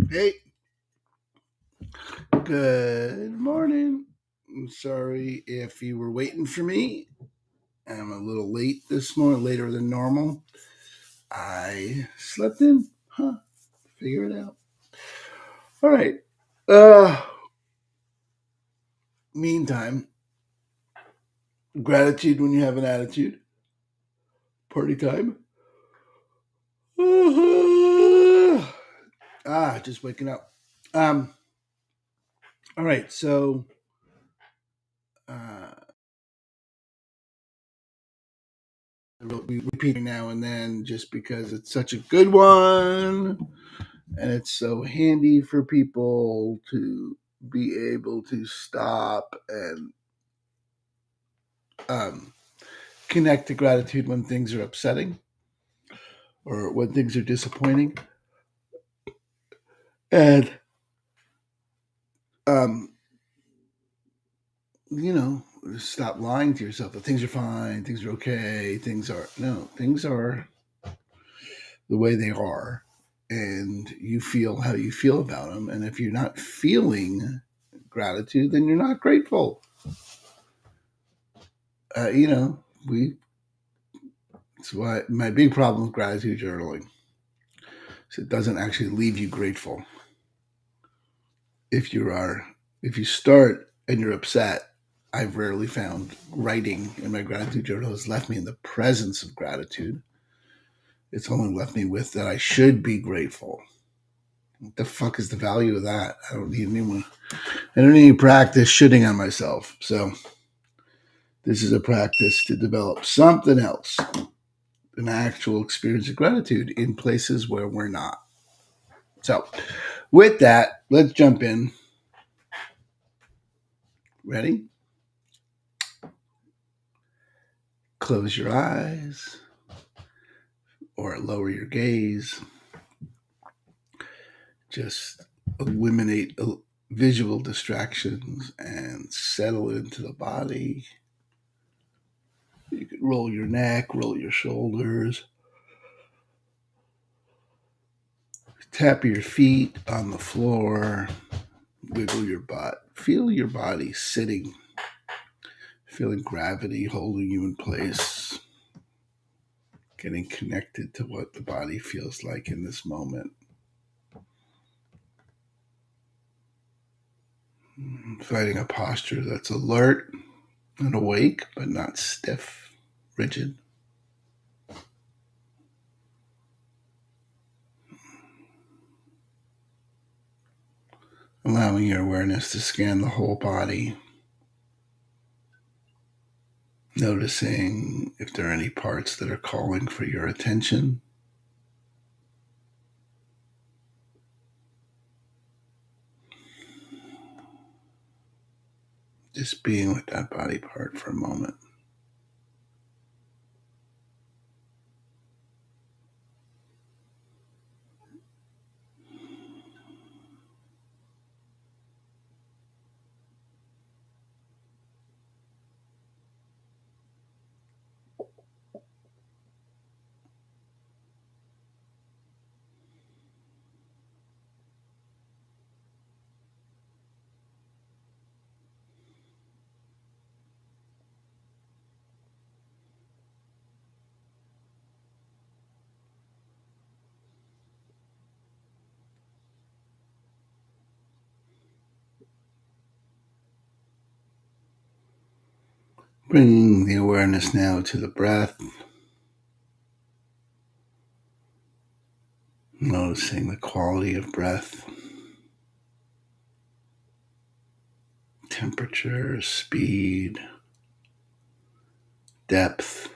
Hey, good morning. I'm sorry if you were waiting for me. I'm a little late this morning, later than normal. I slept in. Figure it out. All right. Uh, Meantime, gratitude when you have an attitude. Party time. Just waking up. Um, all right. So, uh, we'll be repeating now and then just because it's such a good one. And it's so handy for people to be able to stop and um, connect to gratitude when things are upsetting or when things are disappointing, and um, you know, stop lying to yourself that things are fine, things are okay, things are the way they are, and you feel how you feel about them. And if you're not feeling gratitude, then you're not grateful. You know, we It's why my big problem with gratitude journaling is it doesn't actually leave you grateful. If you are, if you start and you're upset, I've rarely found writing in my gratitude journal has left me in the presence of gratitude. It's only left me with that I should be grateful. What the fuck is the value of that? I don't need anyone. I don't need to practice shitting on myself. So this is a practice to develop something else, an actual experience of gratitude in places where we're not. So with that, let's jump in. Ready? Close your eyes or lower your gaze. Just eliminate visual distractions and settle into the body. You can roll your neck, roll your shoulders, tap your feet on the floor, wiggle your butt. Feel your body sitting, feeling gravity holding you in place, getting connected to what the body feels like in this moment. Finding a posture that's alert and awake, but not stiff, rigid. Allowing your awareness to scan the whole body, noticing if there are any parts that are calling for your attention. Just being with that body part for a moment. Bringing the awareness now to the breath, noticing the quality of breath, temperature, speed, depth.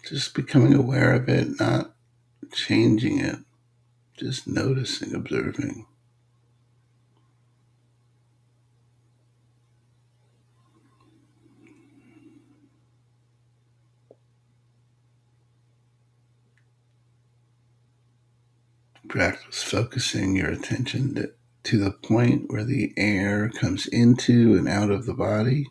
Just becoming aware of it, not changing it, just noticing, observing. Practice focusing your attention to the point where the air comes into and out of the body.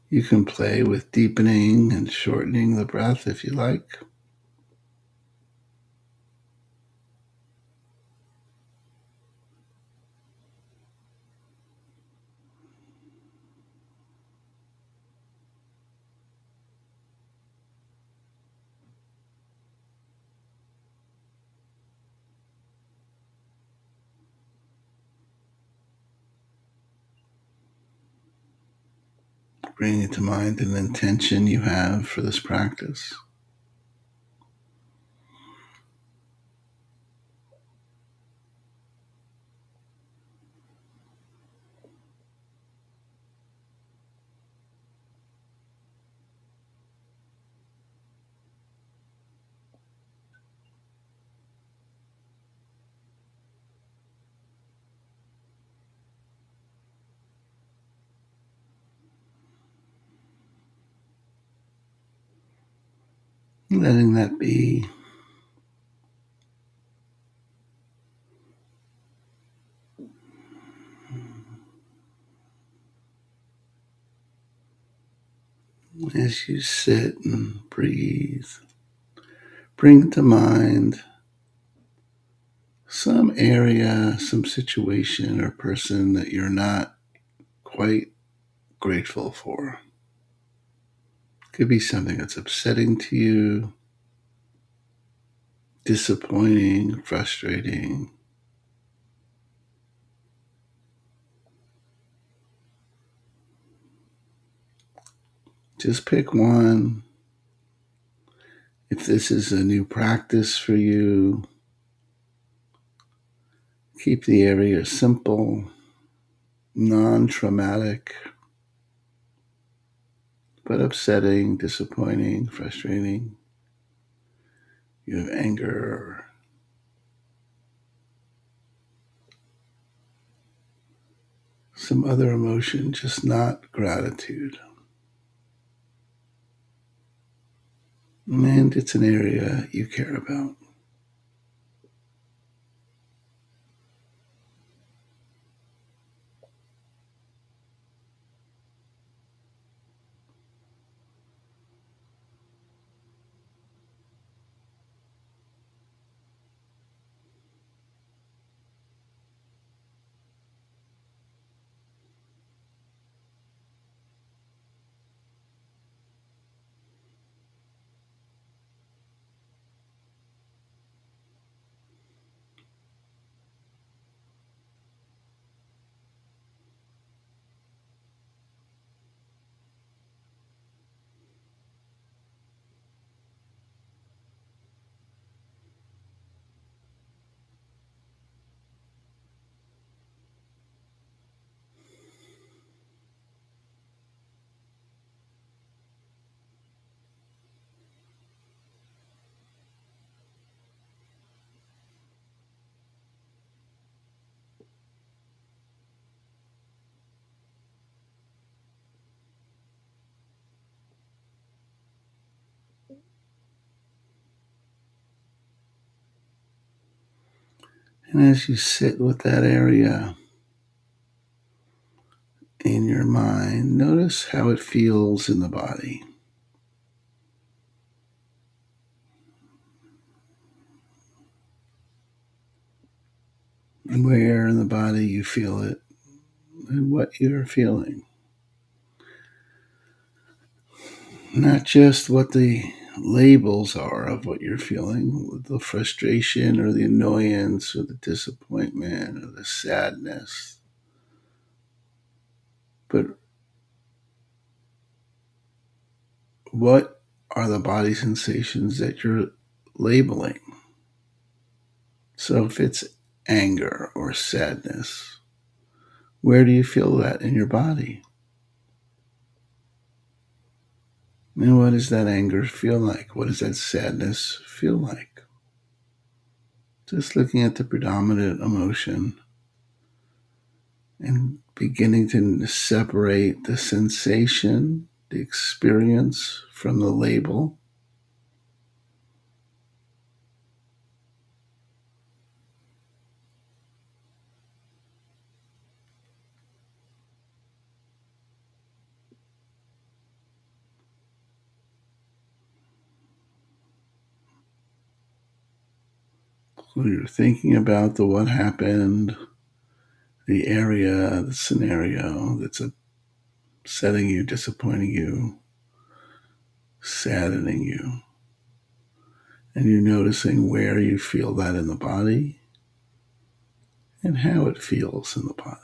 You can play with deepening and shortening the breath if you like. Bringing to mind an intention you have for this practice. Letting that be. As you sit and breathe, bring to mind some area, some situation or person that you're not quite grateful for. Could be something that's upsetting to you, disappointing, frustrating. Just pick one. If this is a new practice for you, keep the area simple, non-traumatic, but upsetting, disappointing, frustrating. You have anger or some other emotion, just not gratitude. And it's an area you care about. And as you sit with that area in your mind, notice how it feels in the body. Where in the body you feel it and what you're feeling. Not just what the labels are of what you're feeling, the frustration or the annoyance or the disappointment or the sadness, but what are the body sensations that you're labeling? So if it's anger or sadness, where do you feel that in your body? And what does that anger feel like? What does that sadness feel like? Just looking at the predominant emotion and beginning to separate the sensation, the experience from the label. So you're thinking about the what happened, the area, the scenario that's upsetting you, disappointing you, saddening you. And you're noticing where you feel that in the body and how it feels in the body.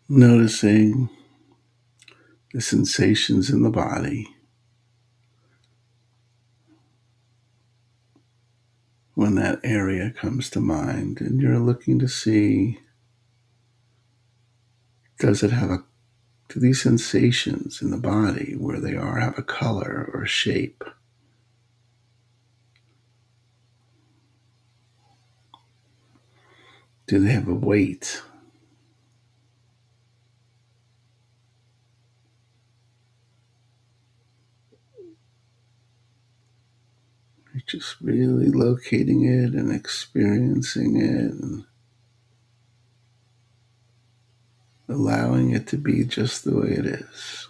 Noticing the sensations in the body when that area comes to mind, and you're looking to see, does it have do these sensations in the body where they are have a color or a shape? Do they have a weight? You're just really locating it and experiencing it and allowing it to be just the way it is.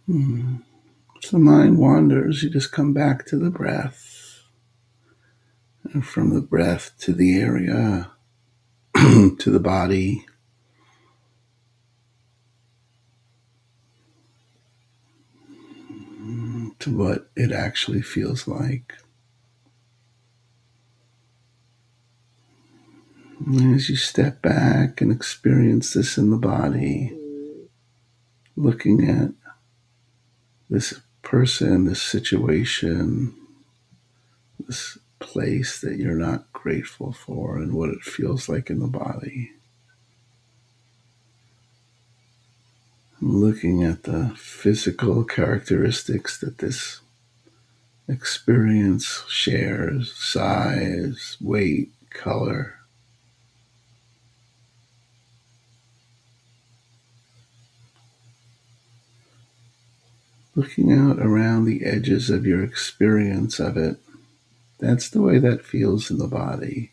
Hmm. So the mind wanders, you just come back to the breath. And from the breath to the area, to the body, to what it actually feels like. And as you step back and experience this in the body, looking at this person, this situation, this place that you're not grateful for, and what it feels like in the body. Looking at the physical characteristics that this experience shares, size, weight, color. Looking out around the edges of your experience of it. That's the way that feels in the body.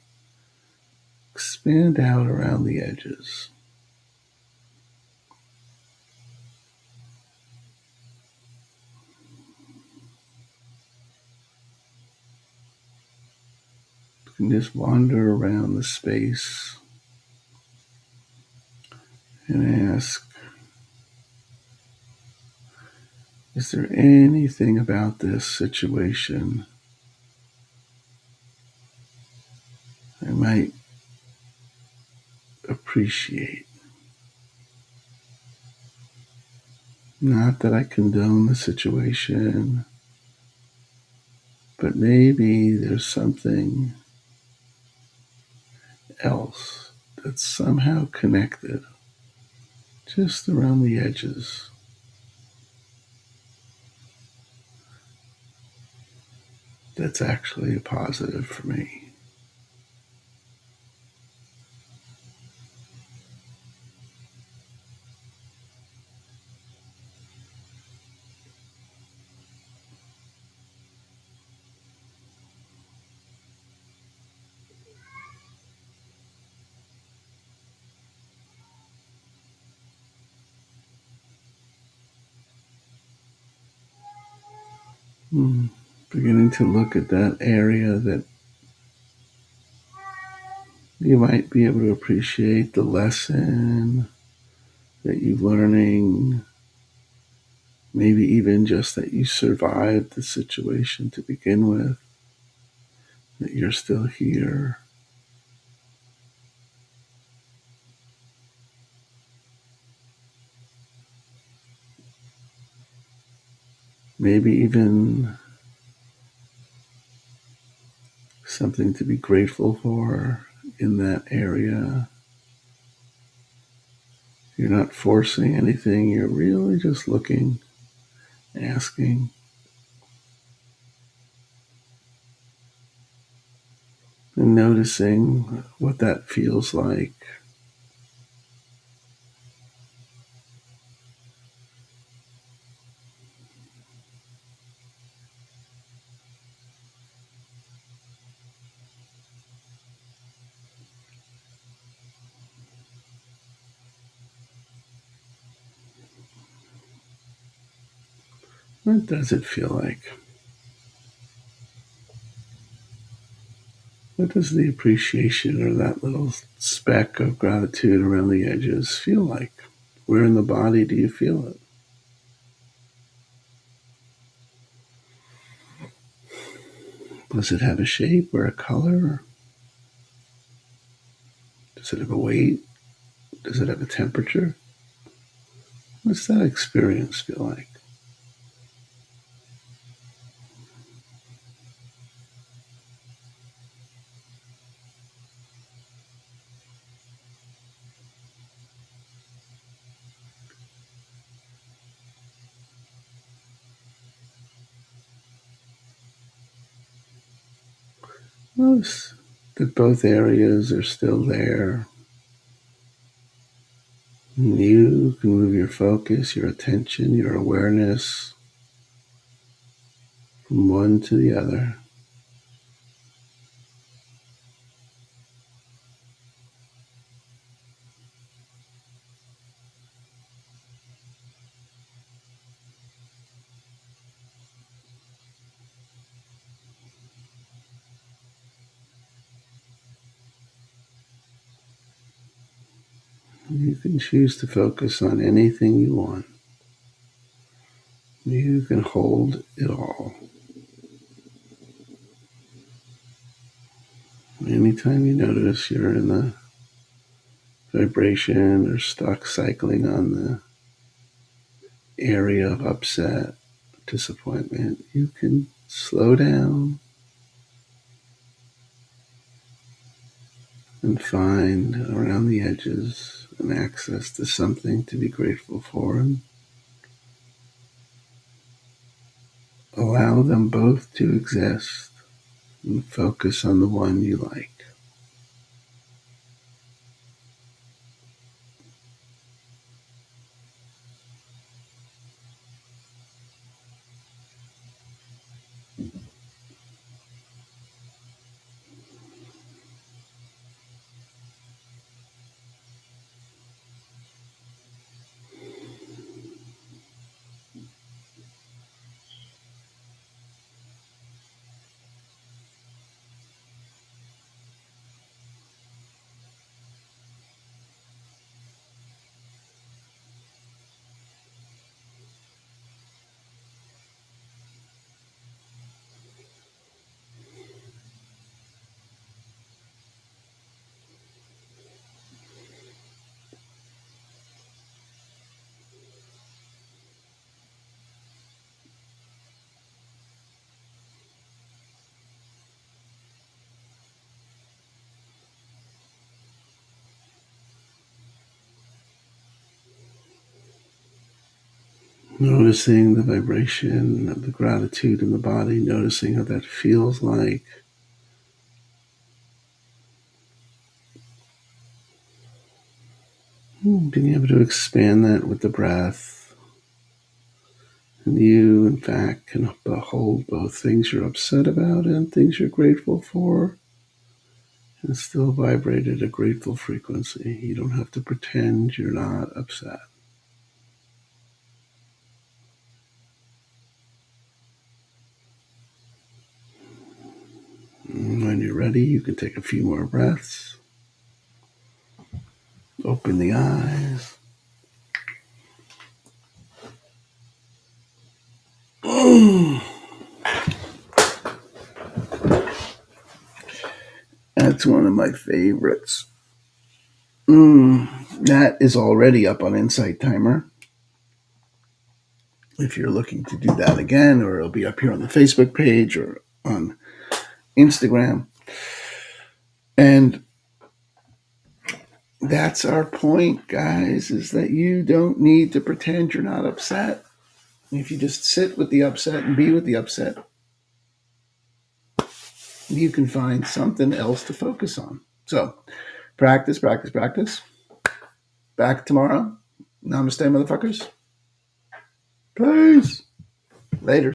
Expand out around the edges. You can just wander around the space and ask, is there anything about this situation I might appreciate? Not that I condone the situation, but maybe there's something else that's somehow connected just around the edges. That's actually a positive for me. Beginning to look at that area that You might be able to appreciate the lesson that you're learning, maybe even just that you survived the situation to begin with, that you're still here. Maybe even something to be grateful for in that area. You're not forcing anything, you're really just looking, asking, and noticing what that feels like. What does it feel like? What does the appreciation or that little speck of gratitude around the edges feel like? Where in the body do you feel it? Does it have a shape or a color? Does it have a weight? Does it have a temperature? What's that experience feel like? Notice that both areas are still there. You can move your focus, your attention, your awareness from one to the other. You can choose to focus on anything you want. You can hold it all. Anytime you notice you're in the vibration or stuck cycling on the area of upset, disappointment, you can slow down and find around the edges an access to something to be grateful for, and allow them both to exist and focus on the one you like. Noticing the vibration of the gratitude in the body, noticing how that feels like. Being able to expand that with the breath. And you, in fact, can hold both things you're upset about and things you're grateful for, and still vibrate at a grateful frequency. You don't have to pretend you're not upset. And when you're ready, you can take a few more breaths. Open the eyes. That's one of my favorites. That is already up on Insight Timer. If you're looking to do that again, or it'll be up here on the Facebook page or on Instagram. And that's our point, guys, is that you don't need to pretend you're not upset. If you just sit with the upset and be with the upset, you can find something else to focus on. So practice, practice, practice. Back tomorrow. Namaste, motherfuckers. Peace. Later.